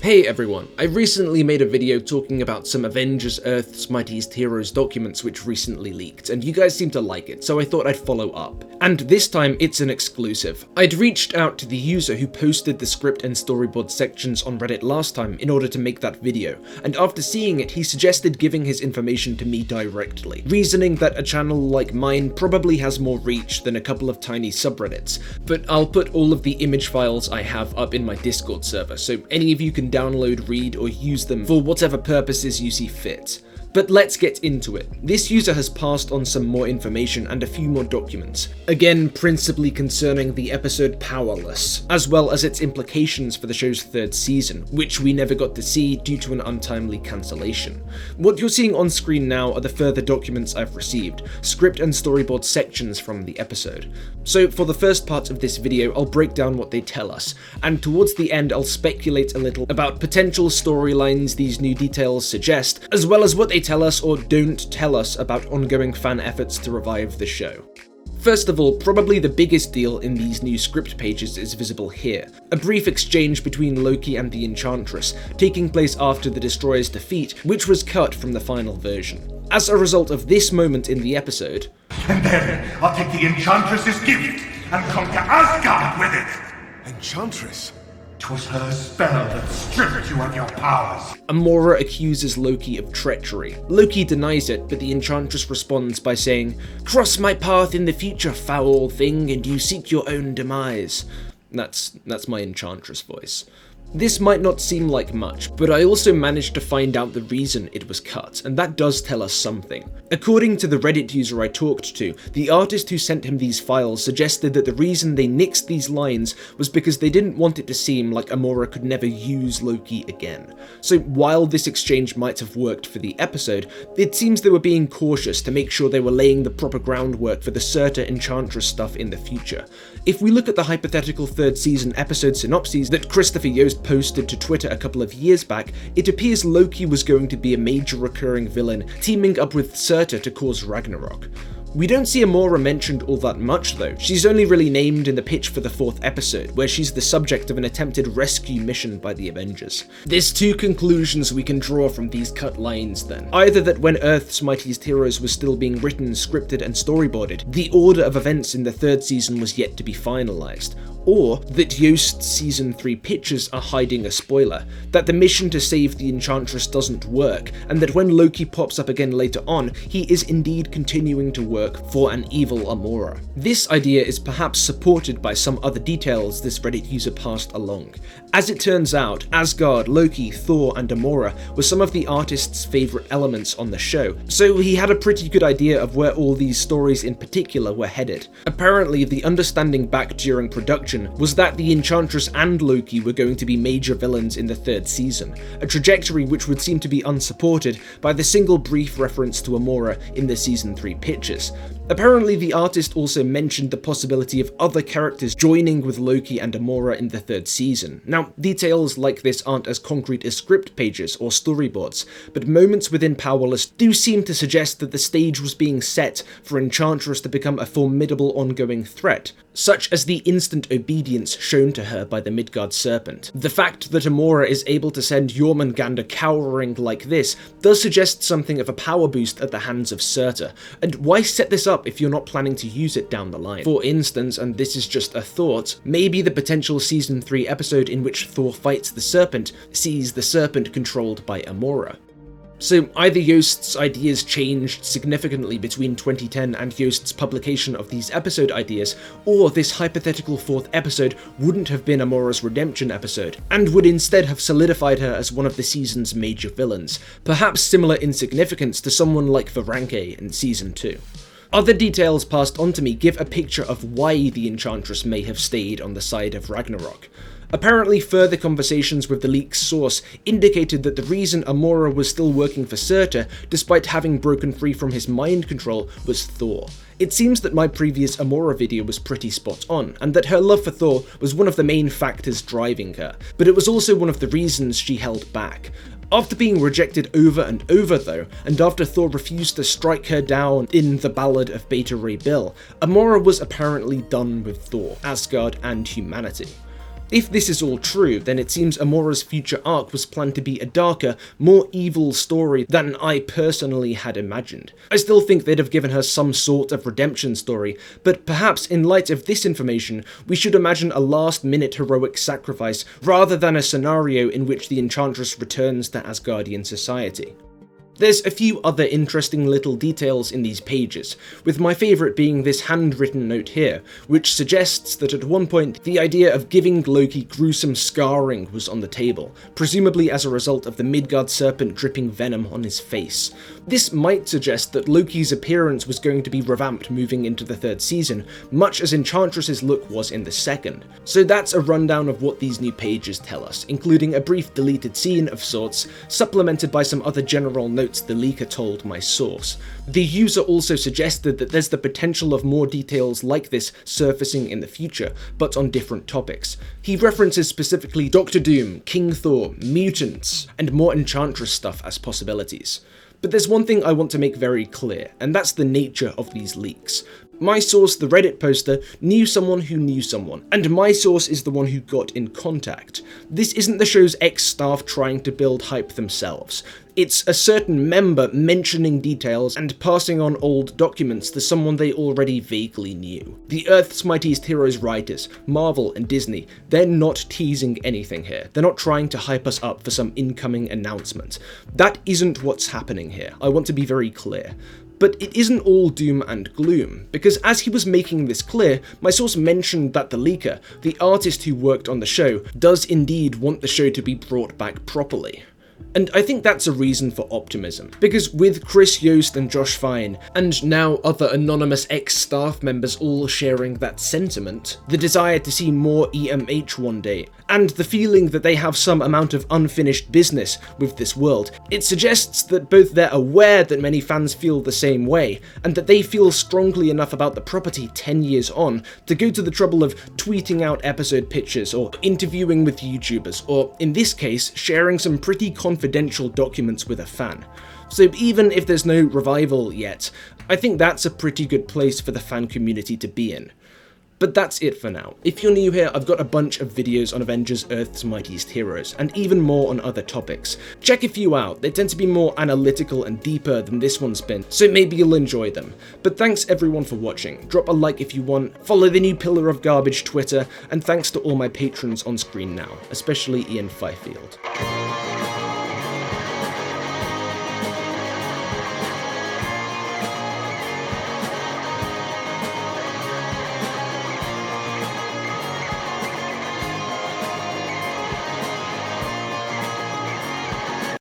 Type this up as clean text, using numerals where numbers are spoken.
Hey everyone, I recently made a video talking about some Avengers Earth's Mightiest Heroes documents which recently leaked, and you guys seem to like it, so I thought I'd follow up. And this time it's an exclusive. I'd reached out to the user who posted the script and storyboard sections on Reddit last time in order to make that video, and after seeing it he suggested giving his information to me directly, reasoning that a channel like mine probably has more reach than a couple of tiny subreddits. But I'll put all of the image files I have up in my Discord server, so any of you can download, read, or use them for whatever purposes you see fit. But let's get into it. This user has passed on some more information and a few more documents, again principally concerning the episode Powerless, as well as its implications for the show's third season, which we never got to see due to an untimely cancellation. What you're seeing on screen now are the further documents I've received, script and storyboard sections from the episode. So for the first part of this video, I'll break down what they tell us, and towards the end I'll speculate a little about potential storylines these new details suggest, as well as what they tell us or don't tell us about ongoing fan efforts to revive the show. First of all, probably the biggest deal in these new script pages is visible here. A brief exchange between Loki and the Enchantress, taking place after the Destroyer's defeat, which was cut from the final version. As a result of this moment in the episode, "And then I'll take the Enchantress's gift and conquer Asgard with it!" Enchantress? 'Twas her spell that stripped you of your powers. Amora accuses Loki of treachery. Loki denies it, but the Enchantress responds by saying, "Cross my path in the future, foul thing, and you seek your own demise." That's my Enchantress voice. This might not seem like much, but I also managed to find out the reason it was cut, and that does tell us something. According to the Reddit user I talked to, the artist who sent him these files suggested that the reason they nixed these lines was because they didn't want it to seem like Amora could never use Loki again. So while this exchange might have worked for the episode, it seems they were being cautious to make sure they were laying the proper groundwork for the Surtur Enchantress stuff in the future. If we look at the hypothetical third season episode synopses that Christopher Yost posted to Twitter a couple of years back, it appears Loki was going to be a major recurring villain, teaming up with Surtur to cause Ragnarok. We don't see Amora mentioned all that much though. She's only really named in the pitch for the fourth episode, where she's the subject of an attempted rescue mission by the Avengers. There's two conclusions we can draw from these cut lines then. Either that when Earth's Mightiest Heroes was still being written, scripted, and storyboarded, the order of events in the third season was yet to be finalized, or that Yost's Season 3 pitches are hiding a spoiler, that the mission to save the Enchantress doesn't work, and that when Loki pops up again later on, he is indeed continuing to work for an evil Amora. This idea is perhaps supported by some other details this Reddit user passed along. As it turns out, Asgard, Loki, Thor, and Amora were some of the artist's favourite elements on the show, so he had a pretty good idea of where all these stories in particular were headed. Apparently, the understanding back during production was that the Enchantress and Loki were going to be major villains in the third season, a trajectory which would seem to be unsupported by the single brief reference to Amora in the Season 3 pitches. Apparently, the artist also mentioned the possibility of other characters joining with Loki and Amora in the third season. Now, details like this aren't as concrete as script pages or storyboards, but moments within Powerless do seem to suggest that the stage was being set for Enchantress to become a formidable ongoing threat, such as the instant obedience shown to her by the Midgard serpent. The fact that Amora is able to send Jormungandr cowering like this does suggest something of a power boost at the hands of Surtur, and why set this up if you're not planning to use it down the line? For instance, and this is just a thought, maybe the potential Season 3 episode in which Thor fights the serpent sees the serpent controlled by Amora. So either Yost's ideas changed significantly between 2010 and Yost's publication of these episode ideas, or this hypothetical fourth episode wouldn't have been Amora's redemption episode, and would instead have solidified her as one of the season's major villains, perhaps similar in significance to someone like Varanke in Season 2. Other details passed on to me give a picture of why the Enchantress may have stayed on the side of Ragnarok. Apparently, further conversations with the leak's source indicated that the reason Amora was still working for Surtur, despite having broken free from his mind control, was Thor. It seems that my previous Amora video was pretty spot on, and that her love for Thor was one of the main factors driving her, but it was also one of the reasons she held back. After being rejected over and over though, and after Thor refused to strike her down in the Ballad of Beta Ray Bill, Amora was apparently done with Thor, Asgard, and humanity. If this is all true, then it seems Amora's future arc was planned to be a darker, more evil story than I personally had imagined. I still think they'd have given her some sort of redemption story, but perhaps in light of this information, we should imagine a last-minute heroic sacrifice rather than a scenario in which the Enchantress returns to Asgardian society. There's a few other interesting little details in these pages, with my favourite being this handwritten note here, which suggests that at one point the idea of giving Loki gruesome scarring was on the table, presumably as a result of the Midgard serpent dripping venom on his face. This might suggest that Loki's appearance was going to be revamped moving into the third season, much as Enchantress's look was in the second. So that's a rundown of what these new pages tell us, including a brief deleted scene of sorts, supplemented by some other general notes the leaker told my source. The user also suggested that there's the potential of more details like this surfacing in the future, but on different topics. He references specifically Doctor Doom, King Thor, mutants, and more Enchantress stuff as possibilities. But there's one thing I want to make very clear, and that's the nature of these leaks. My source, the Reddit poster, knew someone who knew someone, and my source is the one who got in contact. This isn't the show's ex-staff trying to build hype themselves. It's a certain member mentioning details and passing on old documents to someone they already vaguely knew. The Earth's Mightiest Heroes writers, Marvel and Disney, they're not teasing anything here. They're not trying to hype us up for some incoming announcement. That isn't what's happening here. I want to be very clear. But it isn't all doom and gloom, because as he was making this clear, my source mentioned that the leaker, the artist who worked on the show, does indeed want the show to be brought back properly. And I think that's a reason for optimism, because with Chris Yost and Josh Fine, and now other anonymous ex-staff members all sharing that sentiment, the desire to see more EMH one day, and the feeling that they have some amount of unfinished business with this world, it suggests that both they're aware that many fans feel the same way, and that they feel strongly enough about the property 10 years on to go to the trouble of tweeting out episode pictures, or interviewing with YouTubers, or in this case, sharing some pretty confidential documents with a fan. So even if there's no revival yet, I think that's a pretty good place for the fan community to be in. But that's it for now. If you're new here, I've got a bunch of videos on Avengers Earth's Mightiest Heroes, and even more on other topics. Check a few out, they tend to be more analytical and deeper than this one's been, so maybe you'll enjoy them. But thanks everyone for watching, drop a like if you want, follow the new Pillar of Garbage Twitter, and thanks to all my patrons on screen now, especially Ian Fifield.